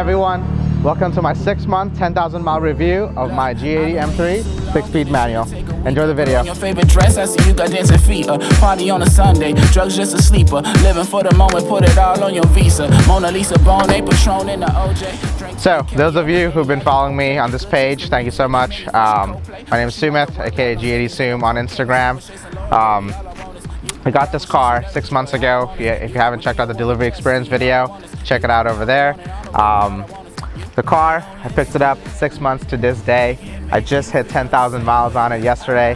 everyone, welcome to my 6-month, 10,000 mile review of my G80 M3 6-speed manual. Enjoy the video. Your favorite dress, I see you got dancing feet. Party on a Sunday, drugs just a sleeper. Living for the moment, put it all on your visa. Mona Lisa, Bonet, Patron in the OJ. So, those of you who've been following me on this page, thank you so much. My name is Sumit, aka G80 Sum on Instagram. I got this car 6 months ago. If you haven't checked out the delivery experience video, check it out over there. The car, I picked it up 6 months to this day. I just hit 10,000 miles on it yesterday,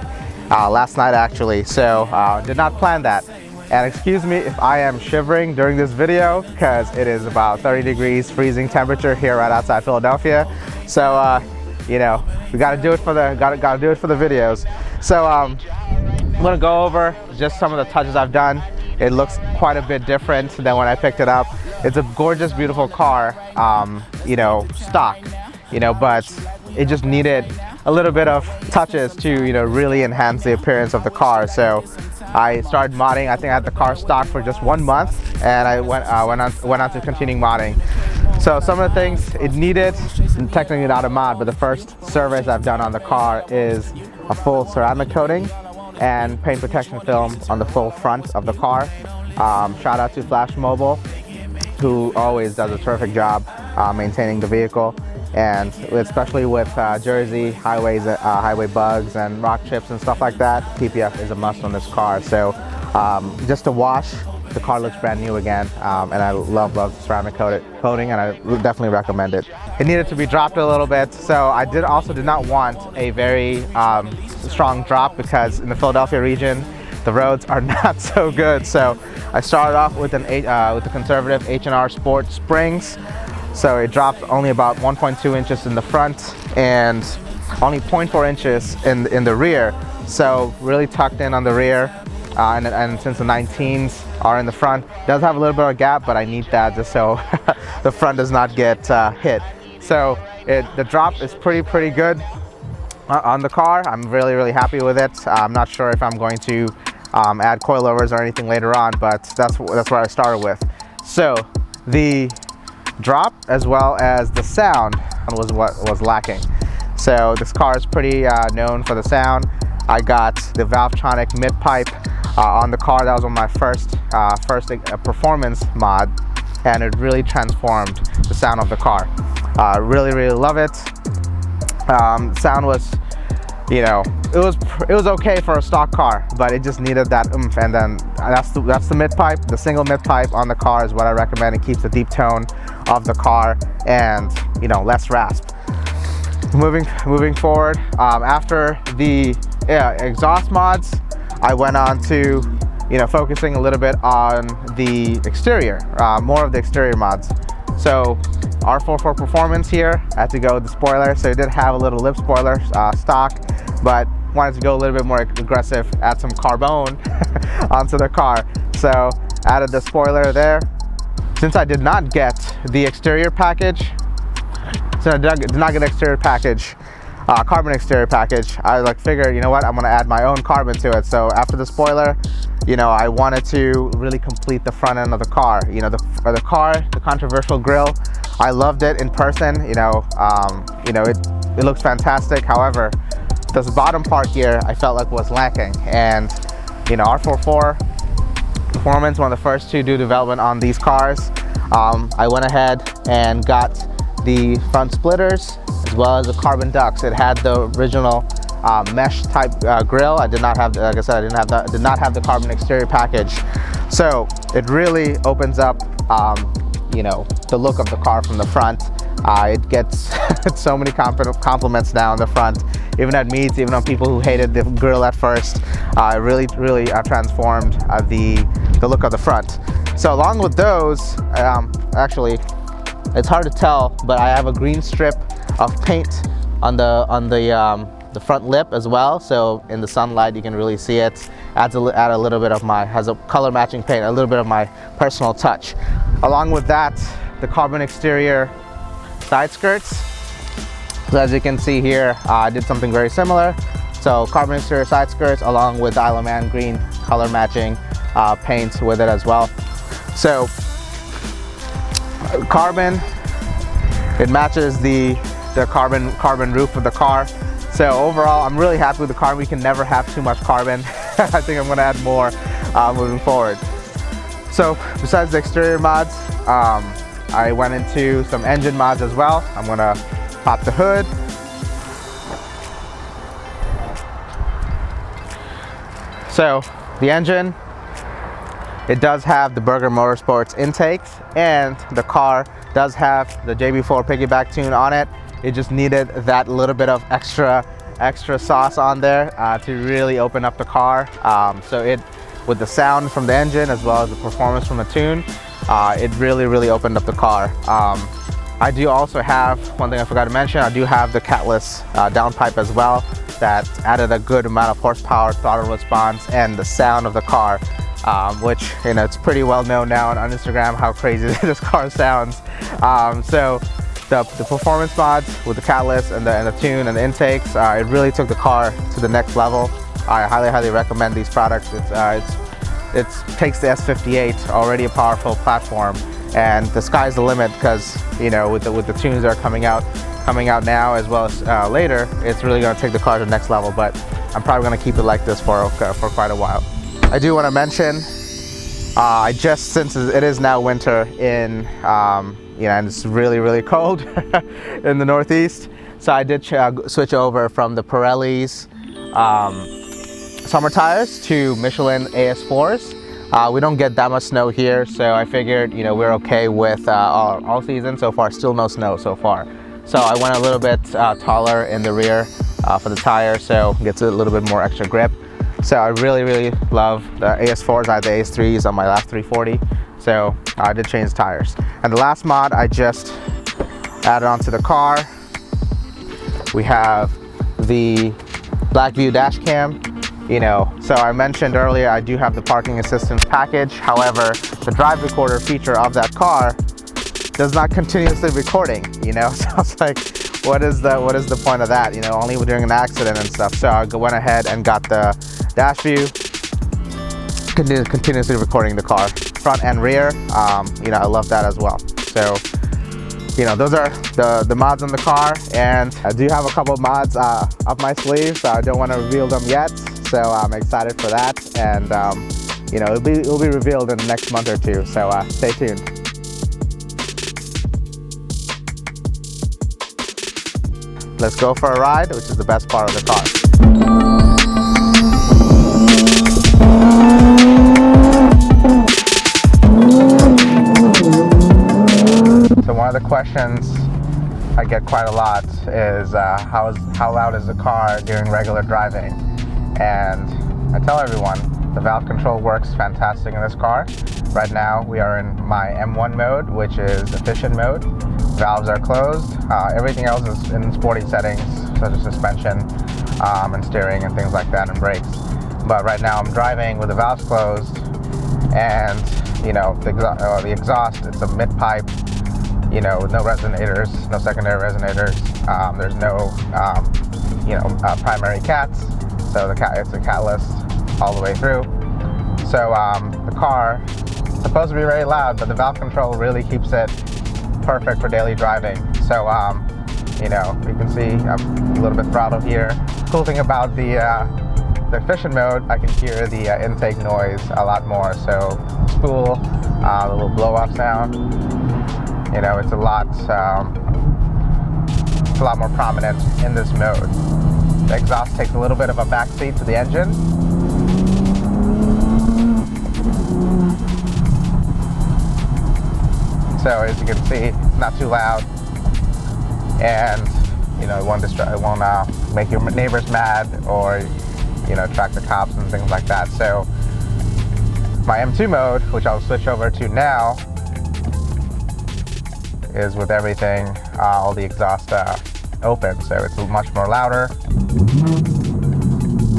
last night actually, so did not plan that. And excuse me if I am shivering during this video, because it is about 30 degrees freezing temperature here right outside Philadelphia. So you know, we gotta do it for the gotta do it for the videos. So I'm gonna go over just some of the touches I've done. It looks quite a bit different than when I picked it up. It's a gorgeous, beautiful car, you know, stock, you know, but it just needed a little bit of touches to, you know, really enhance the appearance of the car. So I started modding. I think I had the car stock for just 1 month, and I went on to continuing modding. So some of the things it needed, technically not a mod, but the first service I've done on the car is a full ceramic coating and paint protection film on the full front of the car. Shout out to Flash Mobile, who always does a terrific job maintaining the vehicle, and especially with Jersey highways, highway bugs and rock chips and stuff like that, PPF is a must on this car. So just to wash, the car looks brand new again, and I love the ceramic coating, and I definitely recommend it. It needed to be dropped a little bit, so I also did not want a very strong drop, because in the Philadelphia region the roads are not so good. So I started off with the conservative H&R Sport springs. So it dropped only about 1.2 inches in the front and only 0.4 inches in the rear. So really tucked in on the rear, and since the 19s are in the front, it does have a little bit of a gap, but I need that just so the front does not get hit. So the drop is pretty good on the car. I'm really happy with it. I'm not sure if I'm going to add coilovers or anything later on, but that's where I started with. So the drop as well as the sound was what was lacking. So this car is pretty known for the sound. I got the Valvetronic mid pipe on the car. That was one of my first performance mod, and it really transformed the sound of the car. Really love it. Sound was, you know, it was okay for a stock car, but it just needed that oomph. And then that's the mid pipe. The single mid pipe on the car is what I recommend. It keeps the deep tone of the car and, you know, less rasp. Moving forward, after the exhaust mods, I went on to, you know, focusing a little bit on the exterior, more of the exterior mods. So R44 Performance here, I had to go with the spoiler. So it did have a little lip spoiler stock, but wanted to go a little bit more aggressive, add some carbone onto the car. So added the spoiler there. Since I did not get the exterior package, carbon exterior package, I figured, you know what, I'm gonna add my own carbon to it. So after the spoiler, you know, I wanted to really complete the front end of the car. You know, the controversial grille, I loved it in person. You know, it looks fantastic. However, this bottom part here, I felt like was lacking. And you know, R44 Performance, one of the first to do development on these cars. I went ahead and got the front splitters as well as the carbon ducts. It had the original mesh type grille. I did not have, like I said, I did not have the carbon exterior package. So it really opens up, you know, the look of the car from the front. It gets so many compliments now on the front, even at meets, even on people who hated the grille at first. It really transformed the look of the front. So along with those, actually, it's hard to tell, but I have a green strip of paint on the front lip as well. So in the sunlight, you can really see it. Add a little bit of has a color matching paint, a little bit of my personal touch. Along with that, the carbon exterior side skirts. So as you can see here, I did something very similar. So carbon exterior side skirts along with Isle of Man green color matching paint with it as well. So carbon It matches the carbon roof of the car. So overall, I'm really happy with the car. We can never have too much carbon. I think I'm gonna add more moving forward. So besides the exterior mods, I went into some engine mods as well. I'm gonna pop the hood. So the engine, it does have the Burger Motorsports intakes, and the car does have the JB4 piggyback tune on it. It just needed that little bit of extra sauce on there to really open up the car. So with the sound from the engine as well as the performance from the tune, it really opened up the car. I do also have, one thing I forgot to mention, I do have the catless downpipe as well. That added a good amount of horsepower, throttle response, and the sound of the car, which, you know, it's pretty well known now on Instagram how crazy this car sounds. So the performance mods with the catless and the tune and the intakes, it really took the car to the next level. I highly recommend these products. It takes the S58, already a powerful platform, and the sky's the limit, because, you know, with the tunes that are coming out now as well as later, it's really going to take the car to the next level. But I'm probably going to keep it like this for quite a while. I do want to mention, since it is now winter in, you know, and it's really cold in the Northeast, so I did switch over from the Pirelli's summer tires to Michelin AS4s. We don't get that much snow here, so I figured, you know, we're okay with all season so far. Still no snow so far. So I went a little bit taller in the rear for the tire, so it gets a little bit more extra grip. So I really love the AS4s. I had the AS3s on my last 340, so I did change tires. And the last mod I just added onto the car, we have the Blackview dash cam. You know, so I mentioned earlier I do have the parking assistance package. However, the drive recorder feature of that car does not continuously recording, you know. So I was like, what is the point of that? You know, only during an accident and stuff. So I went ahead and got the dash view, continuously recording the car, front and rear. You know, I love that as well. So, you know, those are the mods on the car, and I do have a couple of mods up my sleeve, so I don't want to reveal them yet. So I'm excited for that, and you know, it'll be revealed in the next month or two. So stay tuned. Let's go for a ride, which is the best part of the car. So one of the questions I get quite a lot is how loud is the car during regular driving? And I tell everyone, the valve control works fantastic in this car. Right now we are in my M1 mode, which is efficient mode. Valves are closed. Everything else is in sporty settings, such as suspension and steering and things like that, and brakes. But right now I'm driving with the valves closed, and, you know, the exhaust, it's a mid-pipe, you know, with no resonators, no secondary resonators. There's no, you know, primary cats. So it's a catless all the way through. So the car is supposed to be very loud, but the valve control really keeps it perfect for daily driving. So you know, you can see I'm a little bit throttled here. Cool thing about the efficient mode, I can hear the intake noise a lot more. So spool, the little blow off sound, you know, it's a lot more prominent in this mode. The exhaust takes a little bit of a backseat to the engine. So as you can see, it's not too loud, and, you know, it won't make your neighbors mad, or, you know, attract the cops and things like that. So my M2 mode, which I'll switch over to now, is with everything, all the exhaust open, so it's much more louder,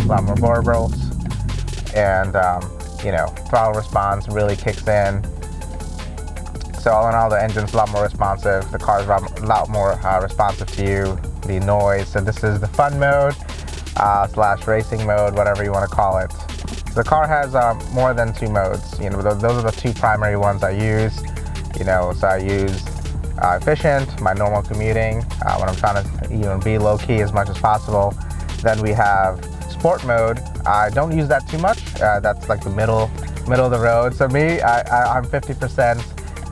a lot more variables, and you know, throttle response really kicks in. So all in all, the engine's a lot more responsive, the car's a lot more responsive to you, the noise. So this is the fun mode / racing mode, whatever you want to call it. So the car has more than 2 modes. You know, those are the 2 primary ones I use. You know, so I use efficient, my normal commuting, when I'm trying to be low key as much as possible. Then we have sport mode. I don't use that too much. That's like the middle of the road. So me, I'm 50%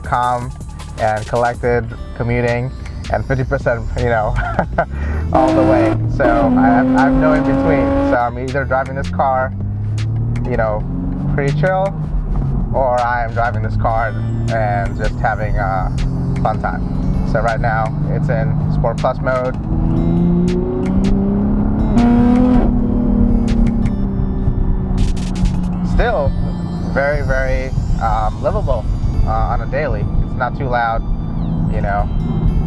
calm and collected commuting, and 50% all the way. So I have no in between. So I'm either driving this car pretty chill, or I am driving this car and just having a fun time. So right now it's in Sport Plus mode. Still very, very livable on a daily. It's not too loud,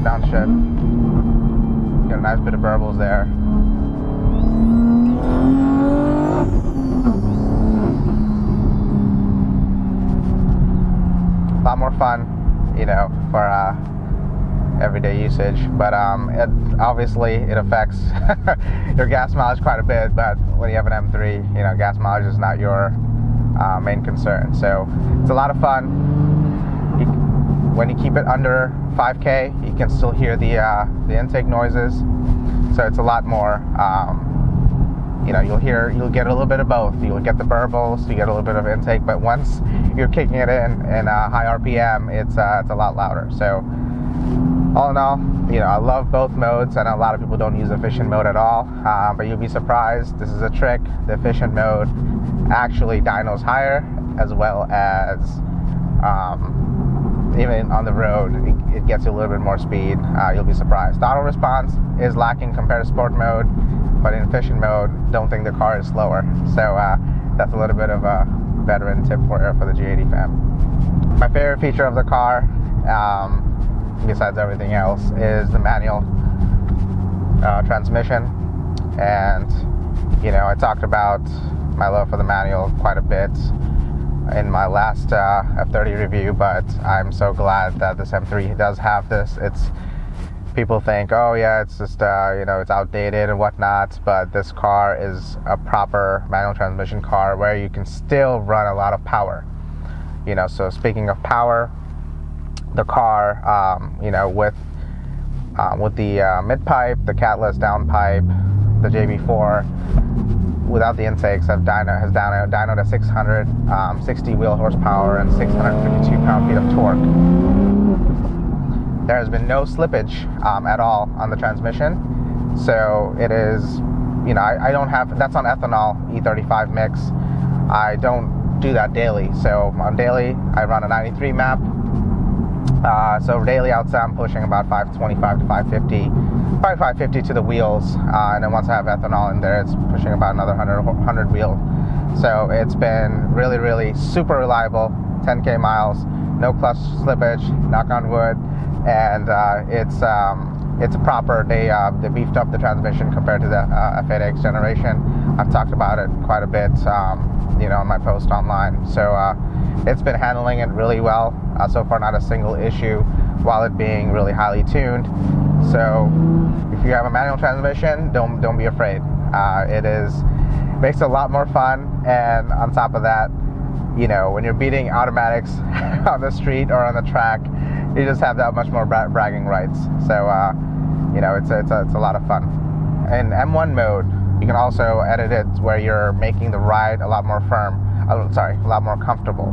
downshift. Get a nice bit of burbles there. A lot more fun, for everyday usage. But obviously it affects your gas mileage quite a bit. But when you have an M3, gas mileage is not your main concern. So it's a lot of fun. When you keep it under 5K, you can still hear the intake noises. So it's a lot more. You'll get a little bit of both. You'll get the burbles, you get a little bit of intake, but once you're kicking it in high RPM, it's a lot louder. So all in all, I love both modes. I know a lot of people don't use efficient mode at all, but you'll be surprised. This is a trick. The efficient mode actually dynos higher, as well as even on the road, it gets you a little bit more speed. You'll be surprised. The auto response is lacking compared to sport mode, but in efficient mode, don't think the car is slower. So that's a little bit of a veteran tip for the G80 fam. My favorite feature of the car, besides everything else, is the manual transmission. And I talked about my love for the manual quite a bit in my last F30 review, but I'm so glad that this M3 does have this. People think, oh yeah, it's just it's outdated and whatnot, but this car is a proper manual transmission car where you can still run a lot of power. So speaking of power, the car, with the mid pipe, the catless downpipe, the JB4, without the intakes, has dynoed to 660 wheel horsepower and 652 pound-feet of torque. There has been no slippage at all on the transmission. So it is, I don't have, that's on ethanol E35 mix. I don't do that daily. So on daily, I run a 93 map. So daily outside, I'm pushing about 525 to 550, probably 550 to the wheels. And then once I have ethanol in there, it's pushing about another 100 wheel. So it's been really, really super reliable, 10K miles, no clutch slippage, knock on wood. And it's a proper, they beefed up the transmission compared to the F8X generation. I've talked about it quite a bit, on my post online. So it's been handling it really well. So far, not a single issue, while it being really highly tuned. So if you have a manual transmission, don't be afraid. It makes it a lot more fun. And on top of that, when you're beating automatics on the street or on the track, you just have that much more bragging rights. So it's a lot of fun. In M1 mode, you can also edit it where you're making the ride a lot more a lot more comfortable.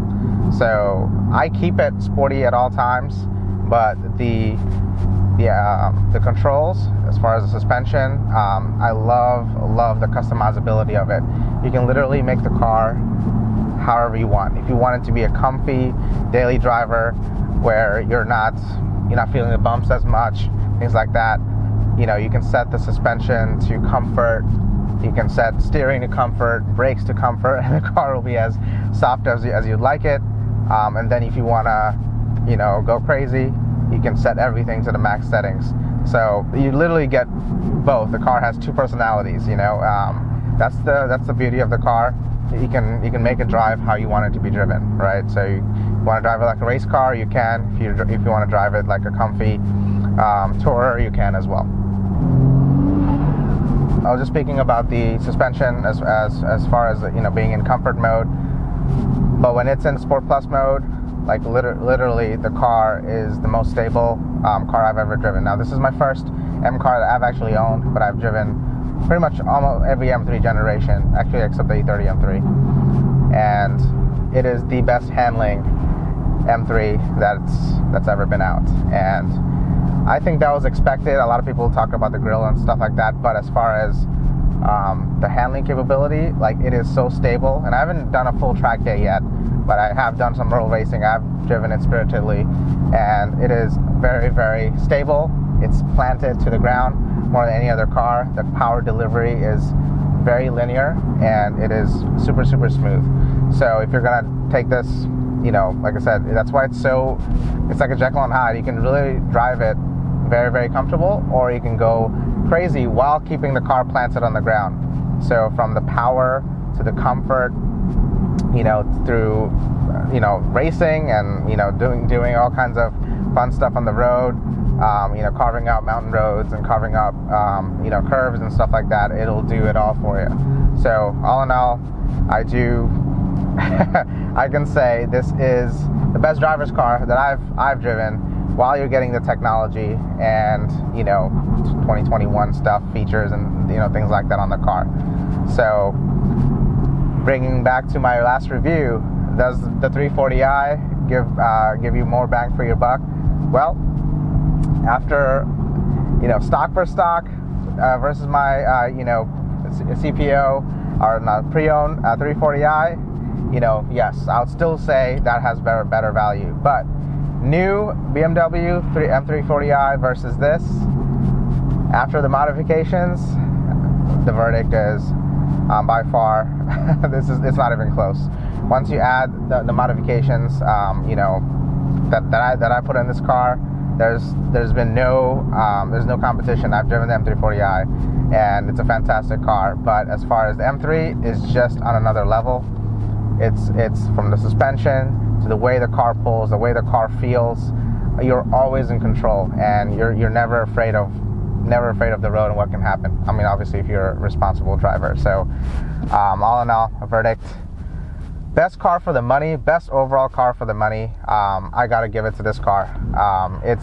So I keep it sporty at all times, but the controls, as far as the suspension, I love the customizability of it. You can literally make the car however you want. If you want it to be a comfy daily driver where you're not feeling the bumps as much, things like that, you can set the suspension to comfort. You can set steering to comfort, brakes to comfort, and the car will be as soft as you'd like it. And then if you want to, go crazy, you can set everything to the max settings. So you literally get both. The car has two personalities. That's the beauty of the car. You can make it drive how you want it to be driven, right? So you want to drive it like a race car, you can. If you want to drive it like a comfy tourer, you can as well. I was just speaking about the suspension as far as being in comfort mode, but when it's in Sport Plus mode, Like literally, the car is the most stable car I've ever driven. Now, this is my first M car that I've actually owned, but I've driven pretty much almost every M3 generation, actually except the E30 M3, and it is the best handling M3 that's ever been out. And I think that was expected. A lot of people talk about the grill and stuff like that, but as far as the handling capability, like, it is so stable. And I haven't done a full track day yet, but I have done some road racing. I've driven it spiritedly, and it is very, very stable. It's planted to the ground more than any other car. The power delivery is very linear, and it is super, super smooth. So if you're gonna take this, you know, like I said, that's why it's like a Jekyll and Hyde. You can really drive it very, very comfortable, or you can go crazy while keeping the car planted on the ground. So from the power to the comfort, you know, through, you know, racing and, you know, doing all kinds of fun stuff on the road, you know, carving out mountain roads and carving up, you know, curves and stuff like that. It'll do it all for you. So all in all, I can say this is the best driver's car that I've driven, while you're getting the technology and, you know, 2021 stuff, features, and, you know, things like that on the car. So bringing back to my last review, does the 340i give you more bang for your buck? Well, after, you know, stock for stock versus my you know, CPO or not pre-owned 340i, you know, yes, I would still say that has better value. But new BMW M340i versus this, after the modifications, the verdict is by far it's not even close. Once you add the modifications, you know, that I put in this car, there's been no competition. I've driven the M340i, and it's a fantastic car. But as far as the M3 is just on another level. It's from the suspension to the way the car pulls, the way the car feels. You're always in control, and you're never afraid of the road and what can happen. I mean, obviously, if you're a responsible driver. So, all in all, a verdict: best car for the money, best overall car for the money. I gotta give it to this car. It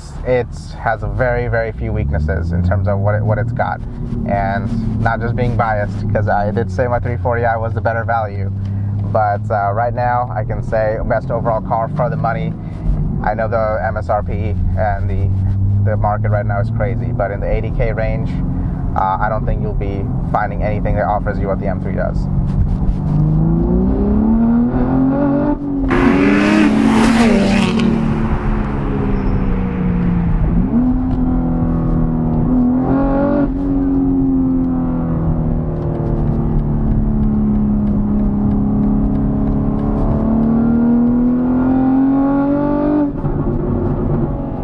has a very, very few weaknesses in terms of what it's got, and not just being biased, because I did say my 340i was the better value. But right now, I can say best overall car for the money. I know the MSRP and the market right now is crazy, but in the 80K range, I don't think you'll be finding anything that offers you what the M3 does.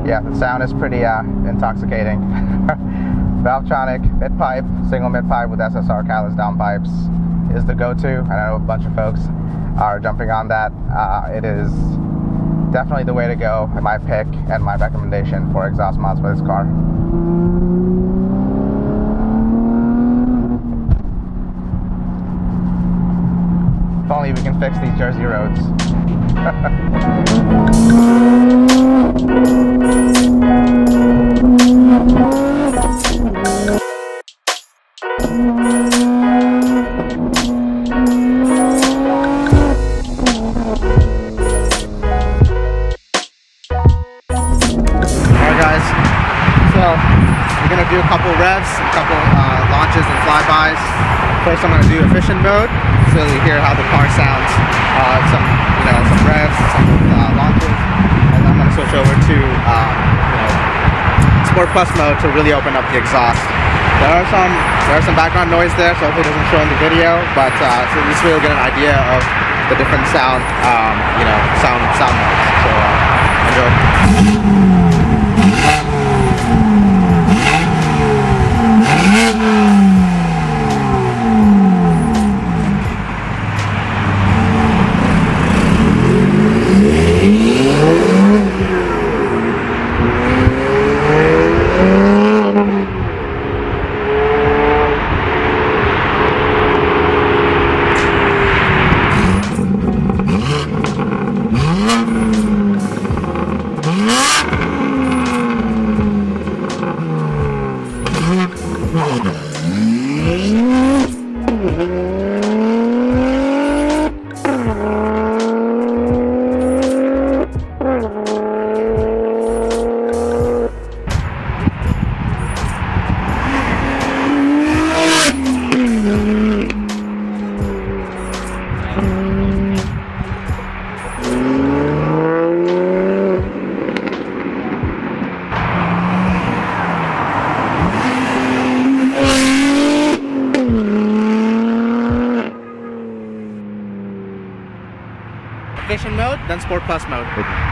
Yeah, the sound is pretty intoxicating. Valvetronic mid-pipe, single mid-pipe with SSR catalyst downpipes is the go-to. I know a bunch of folks are jumping on that. It is definitely the way to go, my pick and my recommendation for exhaust mods for this car. If only we can fix these Jersey roads. Alright guys, so we're going to do a couple revs, a couple launches and flybys. First I'm going to do efficient mode, so you hear how the car sounds, some revs, some launches, and then I'm going to switch over to Sport Plus mode to really open up the exhaust. There are some background noise there, so hopefully it doesn't show in the video, but so this way you'll get an idea of the different sound modes. So enjoy. navigation mode, then Sport Plus mode. Okay.